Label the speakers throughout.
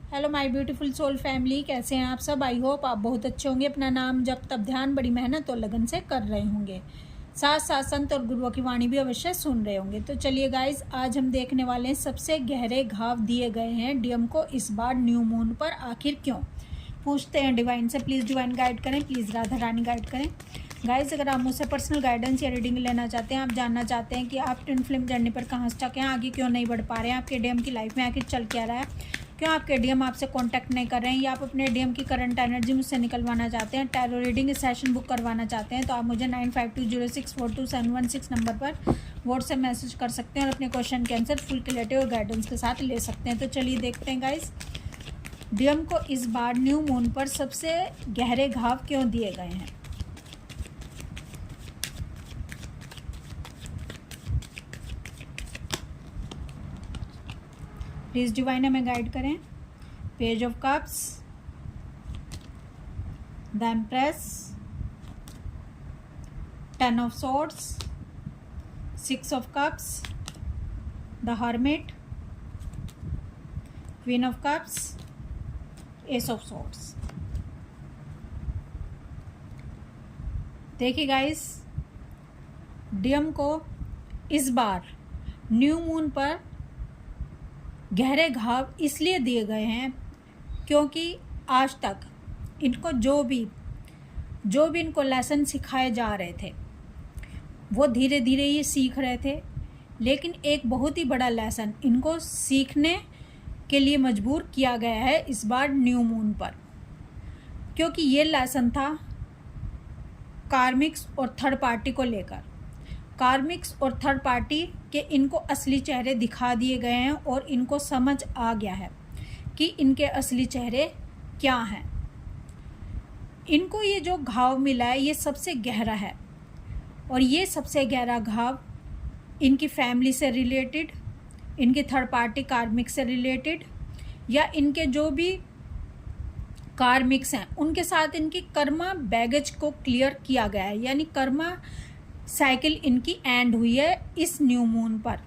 Speaker 1: Hello my beautiful soul family, कैसे हैं आप सब। आई होप आप बहुत अच्छे होंगे। अपना नाम जब तब ध्यान बड़ी मेहनत और लगन से कर रहे होंगे, साथ साथ संत और गुरुओं की वाणी भी अवश्य सुन रहे होंगे। तो चलिए गाइज, आज हम देखने वाले हैं सबसे गहरे घाव दिए गए हैं डीएम को इस बार न्यू मून पर, आखिर क्यों। पूछते हैं डिवाइन से। प्लीज़ डिवाइन गाइड करें, प्लीज़ राधा रानी गाइड करें। गाइज, अगर आप मुझसे पर्सनल गाइडेंस या रीडिंग लेना चाहते हैं, आप जानना चाहते हैं कि आप ट्विन फ्लेम जर्नी पर कहाँ स्टक हैं, आगे क्यों नहीं बढ़ पा रहे हैं, आपके डीएम की लाइफ में आखिर चल क्या रहा है, क्यों आपके डीएम आपसे कांटेक्ट नहीं कर रहे हैं, या आप अपने डीएम की करंट एनर्जी मुझसे निकलवाना चाहते हैं, टैरो रीडिंग सेशन बुक करवाना चाहते हैं, तो आप मुझे 9520642716 नंबर पर व्हाट्सएप मैसेज कर सकते हैं और अपने क्वेश्चन के आंसर फुल क्लैरिटी और गाइडेंस के साथ ले सकते हैं। तो चलिए देखते हैं गाइस, डीएम को इस बार न्यू मून पर सबसे गहरे घाव क्यों दिए गए हैं। प्लीज डिवाइन हमें गाइड करें। Page of cups, the empress, 10 of swords, 6 of cups, the hermit, queen of cups, S of swords. देखिए गाइस, डीएम को इस बार न्यू मून पर गहरे घाव इसलिए दिए गए हैं क्योंकि आज तक इनको जो भी इनको लेसन सिखाए जा रहे थे वो धीरे धीरे ये सीख रहे थे, लेकिन एक बहुत ही बड़ा लेसन इनको सीखने के लिए मजबूर किया गया है इस बार न्यू मून पर, क्योंकि ये लेसन था कार्मिक्स और थर्ड पार्टी को लेकर। कार्मिक्स और थर्ड पार्टी के इनको असली चेहरे दिखा दिए गए हैं और इनको समझ आ गया है कि इनके असली चेहरे क्या हैं। इनको ये जो घाव मिला है ये सबसे गहरा है, और ये सबसे गहरा घाव इनकी फैमिली से रिलेटेड, इनकी थर्ड पार्टी कार्मिक से रिलेटेड, या इनके जो भी कार्मिक्स हैं उनके साथ इनकी कर्मा बैगेज को क्लियर किया गया है, यानी कर्मा साइकिल इनकी एंड हुई है इस न्यू मून पर।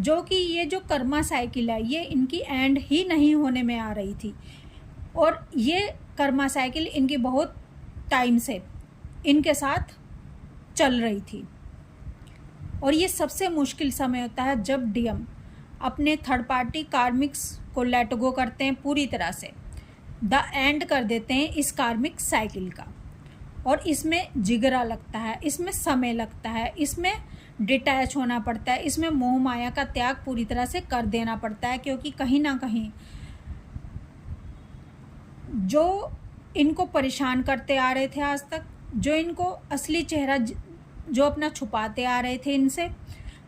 Speaker 1: जो कि ये जो कर्मा साइकिल है ये इनकी एंड ही नहीं होने में आ रही थी, और ये कर्मा साइकिल इनकी बहुत टाइम से इनके साथ चल रही थी। और ये सबसे मुश्किल समय होता है जब डीएम अपने थर्ड पार्टी कार्मिक्स को लेट गो करते हैं पूरी तरह से, द एंड कर देते हैं इस कार्मिक साइकिल का। और इसमें जिगरा लगता है, इसमें समय लगता है, इसमें डिटैच होना पड़ता है, इसमें मोह माया का त्याग पूरी तरह से कर देना पड़ता है, क्योंकि कहीं ना कहीं जो इनको परेशान करते आ रहे थे आज तक, जो इनको असली चेहरा जो अपना छुपाते आ रहे थे इनसे,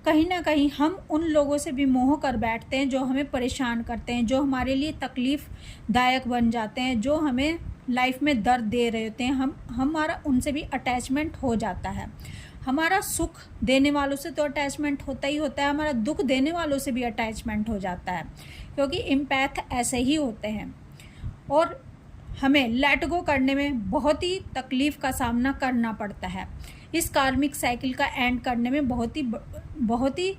Speaker 1: कहीं ना कहीं हम उन लोगों से भी मोह कर बैठते हैं जो हमें परेशान करते हैं, जो हमारे लिए तकलीफ़ दायक बन जाते हैं, जो हमें लाइफ में दर्द दे रहे होते हैं। हमारा उनसे भी अटैचमेंट हो जाता है। हमारा सुख देने वालों से तो अटैचमेंट होता ही होता है, हमारा दुख देने वालों से भी अटैचमेंट हो जाता है, क्योंकि एम्पैथ ऐसे ही होते हैं। और हमें लेट गो करने में बहुत ही तकलीफ़ का सामना करना पड़ता है। इस कार्मिक साइकिल का एंड करने में बहुत ही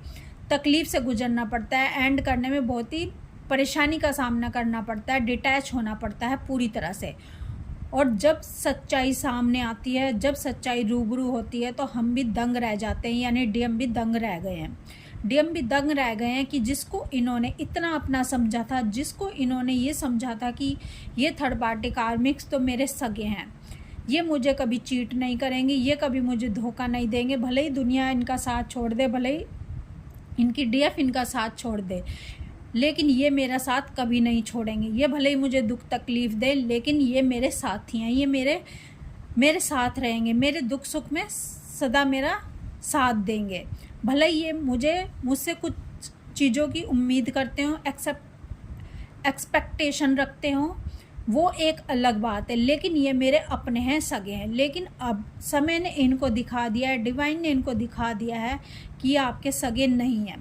Speaker 1: तकलीफ़ से गुजरना पड़ता है, एंड करने में बहुत ही परेशानी का सामना करना पड़ता है, डिटैच होना पड़ता है पूरी तरह से। और जब सच्चाई सामने आती है, जब सच्चाई रूबरू होती है, तो हम भी दंग रह जाते हैं, यानी डीएम भी दंग रह गए हैं। डीएम भी दंग रह गए हैं कि जिसको इन्होंने इतना अपना समझा था, जिसको इन्होंने ये समझा था कि ये थर्ड पार्टी कार्मिक्स तो मेरे सगे हैं, ये मुझे कभी चीट नहीं करेंगे, ये कभी मुझे धोखा नहीं देंगे, भले ही दुनिया इनका साथ छोड़ दे, भले ही इनकी डीएफ इनका साथ छोड़ दे, लेकिन ये मेरा साथ कभी नहीं छोड़ेंगे। ये भले ही मुझे दुख तकलीफ़ दे, लेकिन ये मेरे साथी हैं, ये मेरे साथ रहेंगे, मेरे दुख सुख में सदा मेरा साथ देंगे। भले ही ये मुझसे कुछ चीज़ों की उम्मीद करते हो, एक्सपेक्टेशन रखते हो, वो एक अलग बात है, लेकिन ये मेरे अपने हैं, सगे हैं। लेकिन अब समय ने इनको दिखा दिया है, डिवाइन ने इनको दिखा दिया है कि ये आपके सगे नहीं हैं।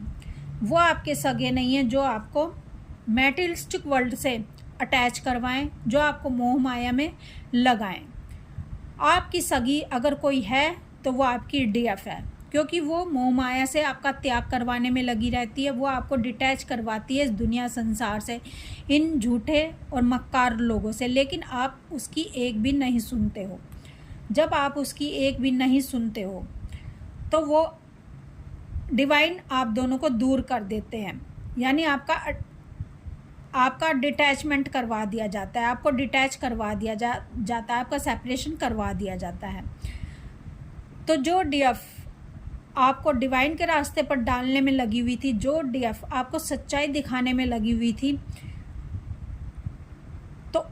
Speaker 1: वो आपके सगे नहीं हैं जो आपको मैटेरियलिस्टिक वर्ल्ड से अटैच करवाएं, जो आपको मोह माया में लगाएं। आपकी सगी अगर कोई है तो वो आपकी डीएफ है, क्योंकि वो मोह माया से आपका त्याग करवाने में लगी रहती है। वो आपको डिटैच करवाती है इस दुनिया संसार से, इन झूठे और मक्कार लोगों से, लेकिन आप उसकी एक भी नहीं सुनते हो। जब आप उसकी एक भी नहीं सुनते हो तो वो डिवाइन आप दोनों को दूर कर देते हैं, यानी आपका डिटैचमेंट करवा दिया जाता है, आपको डिटैच करवा दिया जाता है, आपका सेपरेशन करवा दिया जाता है। तो जो डीएफ आपको डिवाइन के रास्ते पर डालने में लगी हुई थी, जो डीएफ आपको सच्चाई दिखाने में लगी हुई थी, तो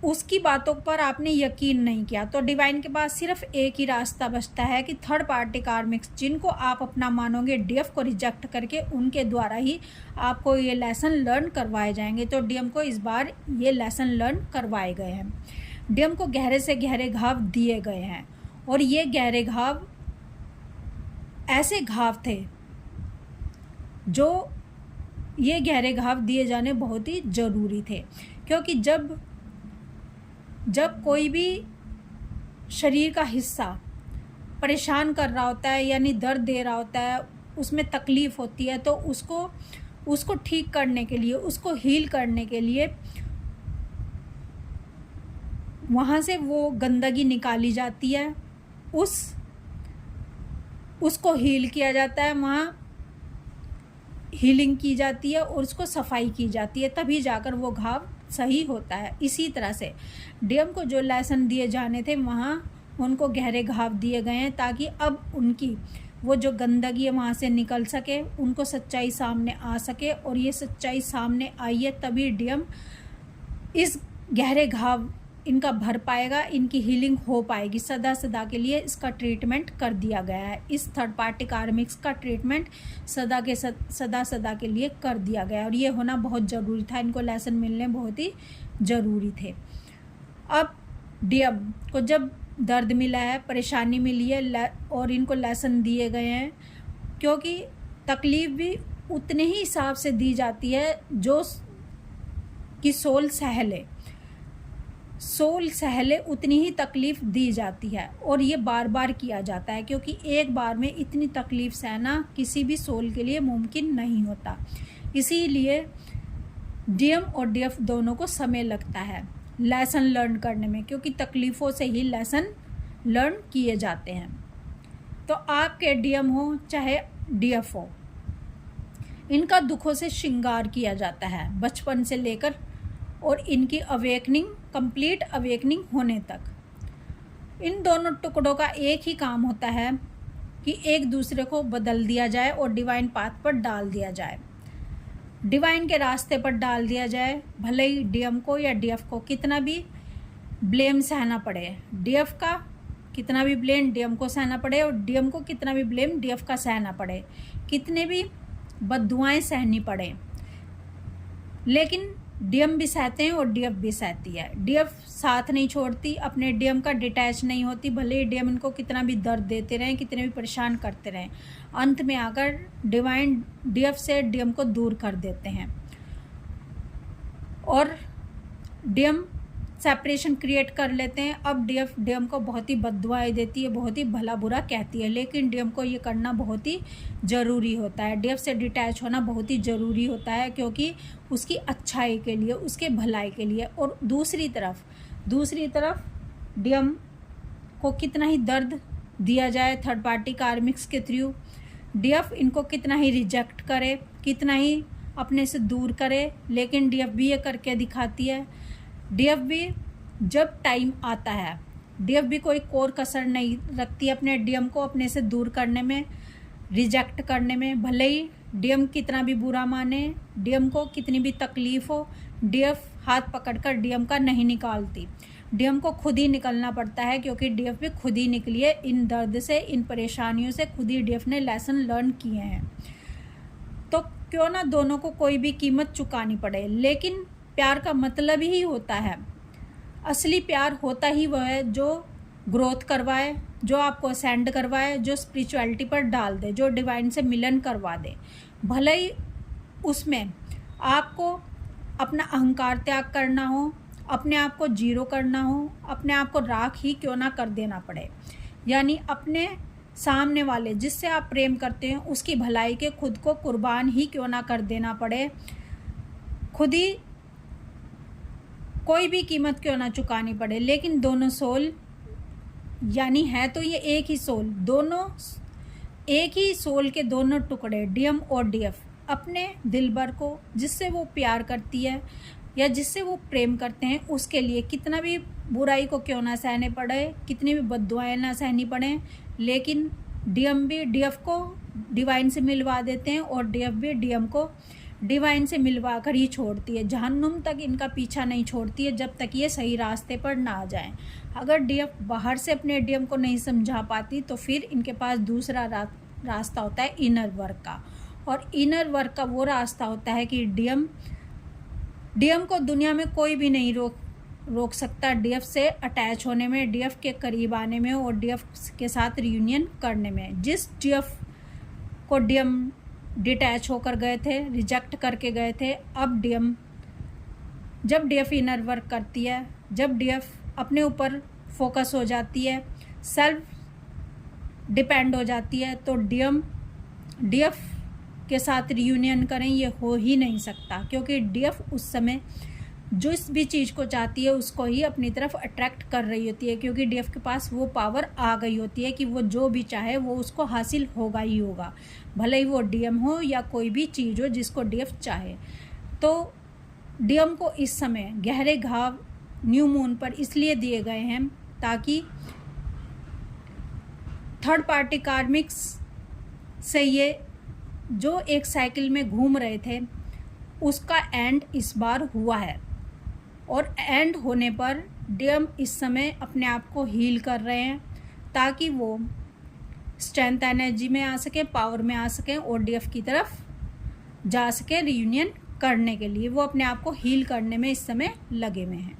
Speaker 1: उसकी बातों पर आपने यकीन नहीं किया। तो डिवाइन के पास सिर्फ एक ही रास्ता बचता है कि थर्ड पार्टी कार्मिक्स जिनको आप अपना मानोगे, डीएफ को रिजेक्ट करके उनके द्वारा ही आपको ये लेसन लर्न करवाए जाएंगे। तो डीएम को इस बार ये लेसन लर्न करवाए गए हैं। डीएम को गहरे से गहरे घाव दिए गए हैं, और ये गहरे घाव ऐसे घाव थे जो ये गहरे घाव दिए जाने बहुत ही ज़रूरी थे, क्योंकि जब कोई भी शरीर का हिस्सा परेशान कर रहा होता है, यानी दर्द दे रहा होता है, उसमें तकलीफ़ होती है, तो उसको ठीक करने के लिए, उसको हील करने के लिए वहाँ से वो गंदगी निकाली जाती है, उसको हील किया जाता है, वहाँ हीलिंग की जाती है और उसको सफाई की जाती है, तभी जाकर वो घाव सही होता है। इसी तरह से डीएम को जो लेसन दिए जाने थे, वहाँ उनको गहरे घाव दिए गए हैं, ताकि अब उनकी वो जो गंदगी है वहाँ से निकल सके, उनको सच्चाई सामने आ सके। और ये सच्चाई सामने आई है तभी डीएम इस गहरे घाव इनका भर पाएगा, इनकी हीलिंग हो पाएगी। सदा सदा के लिए इसका ट्रीटमेंट कर दिया गया है। इस थर्ड पार्टी कार्मिक्स का ट्रीटमेंट सदा के लिए कर दिया गया है, और ये होना बहुत ज़रूरी था। इनको लेसन मिलने बहुत ही ज़रूरी थे। अब डीएम को जब दर्द मिला है, परेशानी मिली है, और इनको लेसन दिए गए हैं, क्योंकि तकलीफ़ भी उतने ही हिसाब से दी जाती है जो कि सोल सहले उतनी ही तकलीफ़ दी जाती है, और ये बार बार किया जाता है, क्योंकि एक बार में इतनी तकलीफ़ सहना किसी भी सोल के लिए मुमकिन नहीं होता। इसीलिए डीएम और डीएफ दोनों को समय लगता है लेसन लर्न करने में, क्योंकि तकलीफ़ों से ही लेसन लर्न किए जाते हैं। तो आपके डीएम हो चाहे डीएफ हो, इनका दुखों से श्रृंगार किया जाता है बचपन से लेकर, और इनकी अवेकनिंग, कंप्लीट अवेकनिंग होने तक। इन दोनों टुकड़ों का एक ही काम होता है कि एक दूसरे को बदल दिया जाए और डिवाइन पाथ पर डाल दिया जाए, डिवाइन के रास्ते पर डाल दिया जाए। भले ही डीएम को या डीएफ को कितना भी ब्लेम सहना पड़े, डीएफ का कितना भी ब्लेम डीएम को सहना पड़े, और डीएम को कितना भी ब्लेम डीएफ का सहना पड़े, कितने भी बद्दुआएं सहनी पड़े, लेकिन डीएम भी सहते हैं और डीएफ भी सहती है। डीएफ साथ नहीं छोड़ती, अपने डीएम का डिटैच नहीं होती, भले ही डीएम इनको कितना भी दर्द देते रहें, कितने भी परेशान करते रहें, अंत में आकर डिवाइन डीएफ से डीएम को दूर कर देते हैं, और डीएम सेपरेशन क्रिएट कर लेते हैं। अब डीएफ डीएम को बहुत ही बद्दुआएं देती है, बहुत ही भला बुरा कहती है, लेकिन डीएम को ये करना बहुत ही ज़रूरी होता है। डीएफ से डिटैच होना बहुत ही ज़रूरी होता है, क्योंकि उसकी अच्छाई के लिए, उसके भलाई के लिए। और दूसरी तरफ डीएम को कितना ही दर्द दिया जाए थर्ड पार्टी कार्मिक्स के थ्रू, डीएफ इनको कितना ही रिजेक्ट करे, कितना ही अपने से दूर करे, लेकिन डीएफ भी ये करके दिखाती है। डीएफ भी जब टाइम आता है, डीएफ भी कोई कोर कसर नहीं रखती अपने डीएम को अपने से दूर करने में, रिजेक्ट करने में। भले ही डीएम कितना भी बुरा माने, डीएम को कितनी भी तकलीफ़ हो, डीएफ हाथ पकड़कर डीएम का नहीं निकालती, डीएम को खुद ही निकलना पड़ता है, क्योंकि डीएफ भी खुद ही निकली है इन दर्द से, इन परेशानियों से, खुद ही डीएफ ने लेसन लर्न किए हैं। तो क्यों ना दोनों को कोई भी कीमत चुकानी पड़े, लेकिन प्यार का मतलब ही होता है, असली प्यार होता ही वह है जो ग्रोथ करवाए, जो आपको असेंड करवाए, जो स्पिरिचुअलिटी पर डाल दे, जो डिवाइन से मिलन करवा दे। भले ही उसमें आपको अपना अहंकार त्याग करना हो, अपने आप को जीरो करना हो, अपने आप को राख ही क्यों ना कर देना पड़े, यानी अपने सामने वाले जिससे आप प्रेम करते हैं उसकी भलाई के खुद को कुर्बान ही क्यों ना कर देना पड़े, खुद ही कोई भी कीमत क्यों ना चुकानी पड़े, लेकिन दोनों सोल यानी है तो ये एक ही सोल, दोनों एक ही सोल के दोनों टुकड़े डीएम और डीएफ अपने दिलबर को जिससे वो प्यार करती है या जिससे वो प्रेम करते हैं उसके लिए कितना भी बुराई को क्यों ना सहने पड़े, कितनी भी बद्दुआएं ना सहनी पड़े, लेकिन डीएम भी डीएफ को डिवाइन से मिलवा देते हैं और डीएफ भी डीएम को डिवाइन से मिलवा कर ही छोड़ती है। जहन्नुम तक इनका पीछा नहीं छोड़ती है जब तक ये सही रास्ते पर ना आ जाएं। अगर डीएफ बाहर से अपने डीएम को नहीं समझा पाती तो फिर इनके पास दूसरा रास्ता होता है इनर वर्क का, और इनर वर्क का वो रास्ता होता है कि डीएम को दुनिया में कोई भी नहीं रोक सकता डीएफ से अटैच होने में, डीएफ के करीब आने में और डीएफ के साथ रियूनियन करने में। जिस डीएफ को डीएम डिटैच होकर गए थे, रिजेक्ट करके गए थे, अब जब डीएफ इनर वर्क करती है, जब डीएफ अपने ऊपर फोकस हो जाती है, सेल्फ डिपेंड हो जाती है, तो डीएफ के साथ रियूनियन करें ये हो ही नहीं सकता, क्योंकि डीएफ उस समय जिस भी चीज़ को चाहती है उसको ही अपनी तरफ अट्रैक्ट कर रही होती है, क्योंकि डीएफ के पास वो पावर आ गई होती है कि वो जो भी चाहे वो उसको हासिल होगा ही होगा, भले ही वो डीएम हो या कोई भी चीज़ हो जिसको डीएफ चाहे। तो डीएम को इस समय गहरे घाव न्यू मून पर इसलिए दिए गए हैं ताकि थर्ड पार्टी कार्मिक्स से ये जो एक साइकिल में घूम रहे थे उसका एंड इस बार हुआ है, और एंड होने पर डीएम इस समय अपने आप को हील कर रहे हैं ताकि वो स्ट्रेंथ एनर्जी में आ सकें, पावर में आ सकें और डीएफ की तरफ जा सके रियूनियन करने के लिए। वो अपने आप को हील करने में इस समय लगे हुए हैं।